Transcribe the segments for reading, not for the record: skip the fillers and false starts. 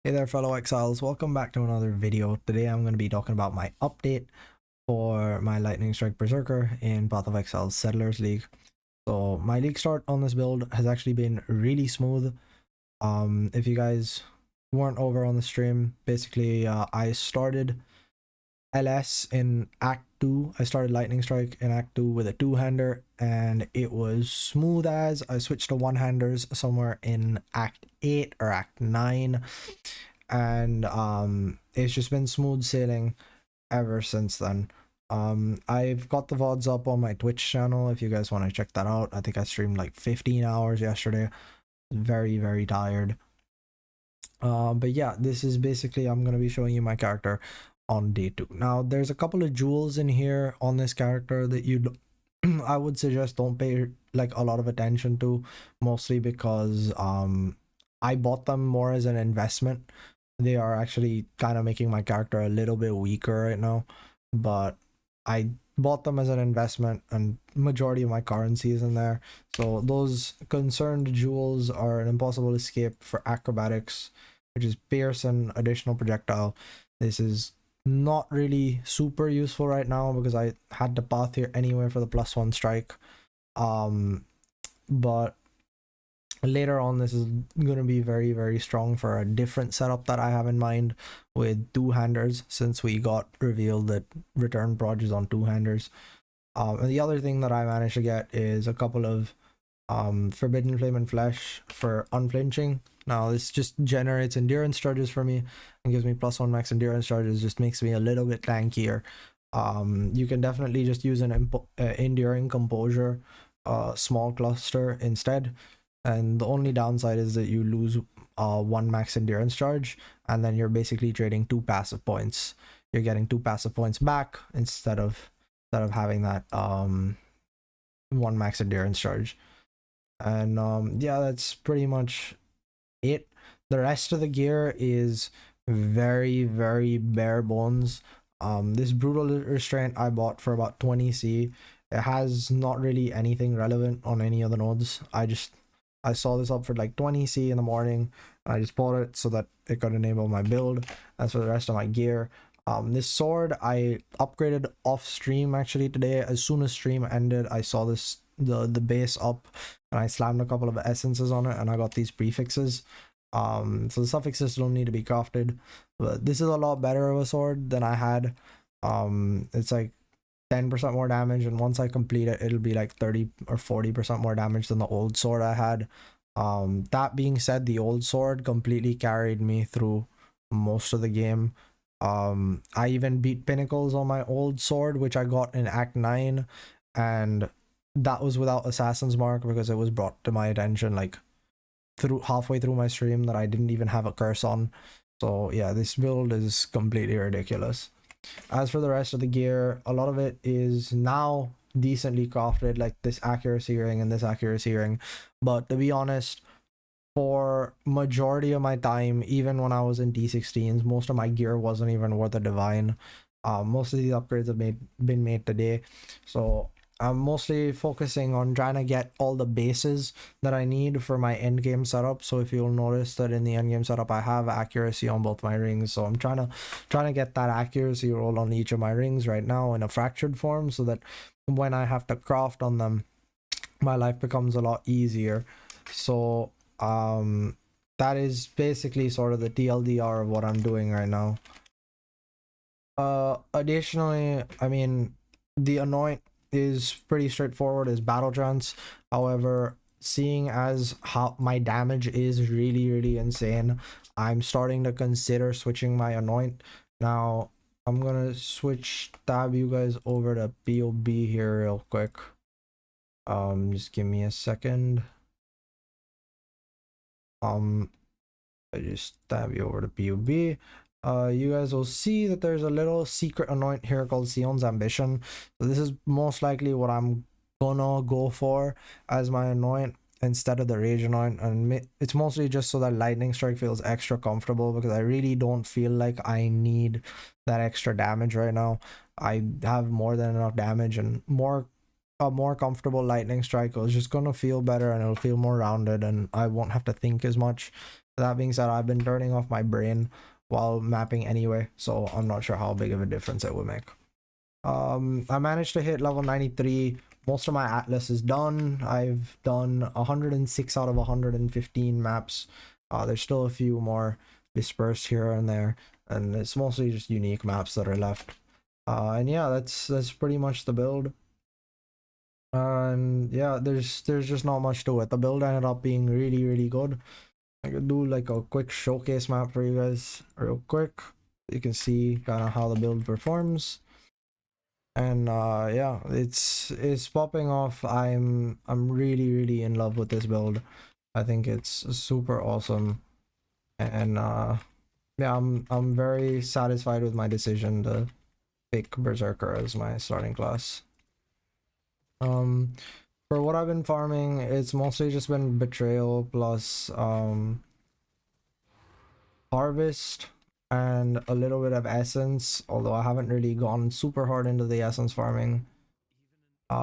Hey there fellow exiles, welcome back to another video. Today I'm going to be talking about my update for my Lightning Strike Berserker in Path of Exile's Settlers League. So my league start on this build has actually been really smooth. If you guys weren't over on the stream, basically I started LS in Act 2. I started Lightning Strike in Act 2 with a two-hander and it was smooth as. I switched to one-handers somewhere in Act 8 or Act 9 and it's just been smooth sailing ever since then. I've got the VODs up on my Twitch channel if you guys want to check that out. I think I streamed like 15 hours yesterday. Very tired. But yeah, this is basically, I'm going to be showing you my character on day 2. Now there's a couple of jewels in here on this character that you I would suggest don't pay like a lot of attention to, mostly because I bought them more as an investment. They are actually kind of making my character a little bit weaker right now, but I bought them as an investment and majority of my currency is in there. So those concerned jewels are an impossible escape for acrobatics, which is pierce and additional projectile. This is not really super useful right now because I had the path here anyway for the +1 strike. But later on this is going to be very strong for a different setup that I have in mind with two-handers, since we got revealed that return proj is on two-handers. And the other thing that I managed to get is a couple of forbidden flame and flesh for unflinching. Now this just generates endurance charges for me and gives me +1 max endurance charges, just makes me a little bit tankier. You can definitely just use an enduring composure small cluster instead, and the only downside is that you lose 1 max endurance charge, and then you're basically trading 2 passive points. You're getting 2 passive points back instead of having that 1 max endurance charge. And yeah, that's pretty much it. The rest of the gear is very bare bones. This brutal restraint I bought for about 20c. It has not really anything relevant on any of the nodes. I saw this up for like 20c in the morning. I just bought it so that it could enable my build. As for the rest of my gear, this sword I upgraded off stream actually today. As soon as stream ended, I saw this the base up and I slammed a couple of essences on it and I got these prefixes. So the suffixes don't need to be crafted, but this is a lot better of a sword than I had. It's like 10% more damage, and once I complete it, it'll be like 30 or 40% more damage than the old sword I had. That being said, the old sword completely carried me through most of the game. I even beat pinnacles on my old sword, which I got in Act 9, and that was without Assassin's Mark because it was brought to my attention like halfway through my stream that I didn't even have a curse on. So yeah, this build is completely ridiculous. As for the rest of the gear, a lot of it is now decently crafted, like this accuracy ring and this accuracy ring. But to be honest, for majority of my time, even when I was in D16s, most of my gear wasn't even worth a divine. Most of the upgrades have been made today, so I'm mostly focusing on trying to get all the bases that I need for my endgame setup. So if you'll notice that in the endgame setup, I have accuracy on both my rings. So I'm trying to get that accuracy roll on each of my rings right now in a fractured form, so that when I have to craft on them, my life becomes a lot easier. So that is basically sort of the TLDR of what I'm doing right now. Additionally, I mean, the Anoint is pretty straightforward as battle trance. However, seeing as how my damage is really insane, I'm starting to consider switching my Anoint. Now I'm gonna tab you guys over to POB here real quick. Just give me a second. I just tab you over to POB. You guys will see that there's a little secret anoint here called Sion's Ambition. So this is most likely what I'm gonna go for as my anoint instead of the rage anoint, and it's mostly just so that lightning strike feels extra comfortable, because I really don't feel like I need that extra damage right now. I have more than enough damage, and a more comfortable lightning strike is just gonna feel better and it'll feel more rounded and I won't have to think as much. That being said, I've been turning off my brain while mapping anyway, so I'm not sure how big of a difference it would make. I managed to hit level 93. Most of my atlas is done. I've done 106 out of 115 maps. There's still a few more dispersed here and there, and it's mostly just unique maps that are left. And yeah, that's pretty much the build. And yeah, there's just not much to it. The build ended up being really good. I could do like a quick showcase map for you guys real quick. You can see kind of how the build performs. And yeah, it's popping off. I'm really in love with this build. I think it's super awesome. And yeah, I'm very satisfied with my decision to pick Berserker as my starting class. For what I've been farming, it's mostly just been Betrayal plus Harvest and a little bit of Essence, although I haven't really gone super hard into the Essence farming.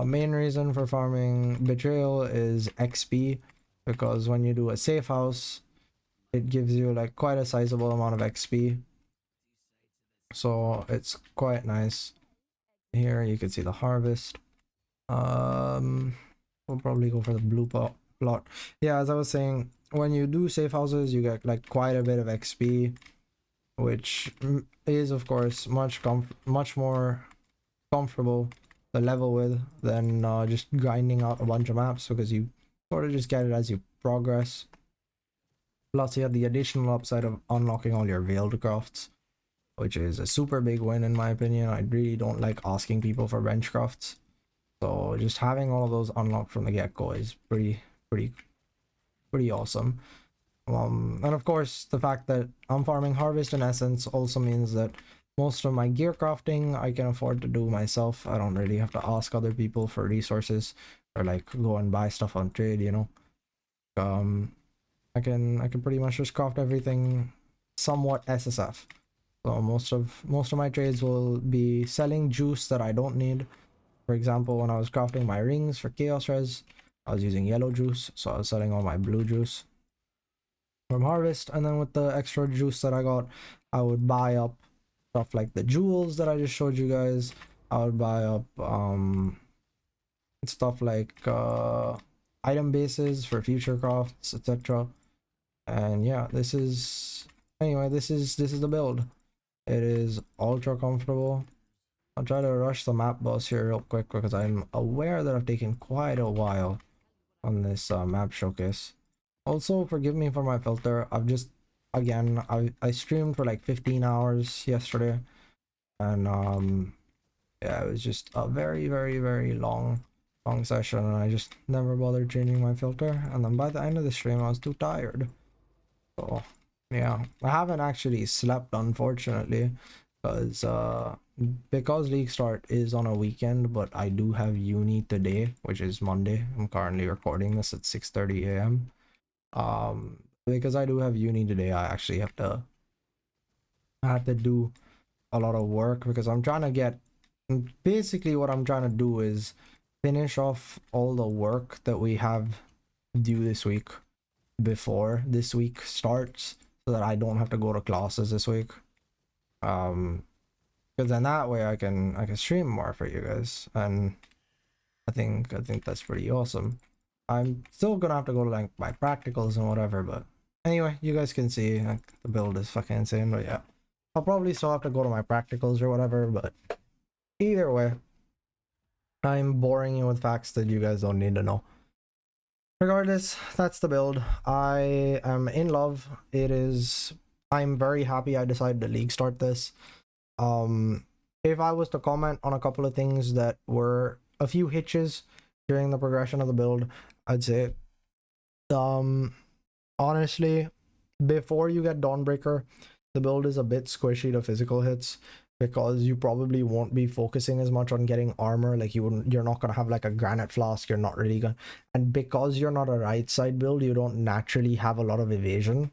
Main reason for farming Betrayal is XP, because when you do a safe house, it gives you like quite a sizable amount of XP. So it's quite nice. Here you can see the Harvest. We'll probably go for the blue plot. Yeah, as I was saying, when you do safe houses, you get like quite a bit of XP, which is of course much more comfortable to level with than just grinding out a bunch of maps, because you sort of just get it as you progress. Plus you have the additional upside of unlocking all your veiled crafts, which is a super big win in my opinion. I really don't like asking people for bench crafts. So just having all of those unlocked from the get-go is pretty awesome. And of course, the fact that I'm farming Harvest and Essence also means that most of my gear crafting I can afford to do myself. I don't really have to ask other people for resources or like go and buy stuff on trade, you know. I can pretty much just craft everything somewhat SSF. So most of my trades will be selling juice that I don't need. For example, when I was crafting my rings for Chaos Res, I was using yellow juice, so I was selling all my blue juice from Harvest, and then with the extra juice that I got, I would buy up stuff like the jewels that I just showed you guys. I would buy up stuff like item bases for future crafts, etc. And yeah, this is the build. It is ultra comfortable. I'll try to rush the map boss here real quick because I'm aware that I've taken quite a while on this map showcase. Also, forgive me for my filter. I've just, again, I streamed for like 15 hours yesterday, and yeah, it was just a very long session, and I just never bothered changing my filter. And then by the end of the stream, I was too tired. So yeah, I haven't actually slept, unfortunately, because League Start is on a weekend, but I do have uni today, which is Monday. I'm currently recording this at 6:30 a.m. Because I do have uni today, I actually have to do a lot of work, because I'm trying to get, basically what I'm trying to do is finish off all the work that we have due this week before this week starts, so that I don't have to go to classes this week. Because then that way I can stream more for you guys, and I think that's pretty awesome. I'm still gonna have to go to like my practicals and whatever, but anyway, you guys can see like the build is fucking insane. But yeah, I'll probably still have to go to my practicals or whatever, but either way, I'm boring you with facts that you guys don't need to know. Regardless, that's the build. I am in love. I'm very happy I decided to league start this. If I was to comment on a couple of things that were a few hitches during the progression of the build, I'd say honestly, before you get Dawnbreaker, the build is a bit squishy to physical hits, because you probably won't be focusing as much on getting armor. Like you're not gonna have like a granite flask, you're not really gonna, and because you're not a right side build, you don't naturally have a lot of evasion.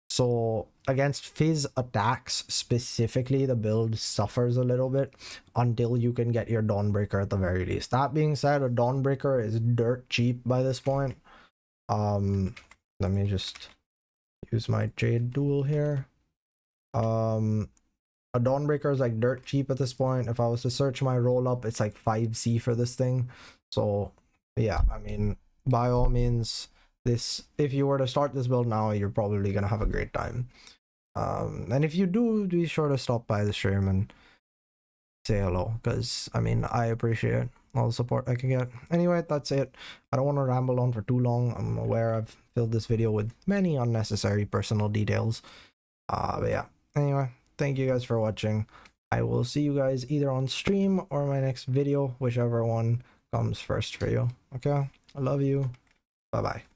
So against fizz attacks specifically, the build suffers a little bit until you can get your Dawnbreaker at the very least. That being said, a Dawnbreaker is dirt cheap by this point. Let me just use my Jade Duel here. A Dawnbreaker is like dirt cheap at this point. If I was to search my roll up, it's like 5C for this thing. So yeah, I mean, by all means, this, if you were to start this build now, you're probably gonna have a great time. And if you do, be sure to stop by the stream and say hello, because I mean, I appreciate all the support I can get. Anyway, that's it. I don't want to ramble on for too long. I'm aware I've filled this video with many unnecessary personal details. But yeah, anyway, thank you guys for watching. I will see you guys either on stream or my next video, whichever one comes first for you. Okay, I love you. Bye bye.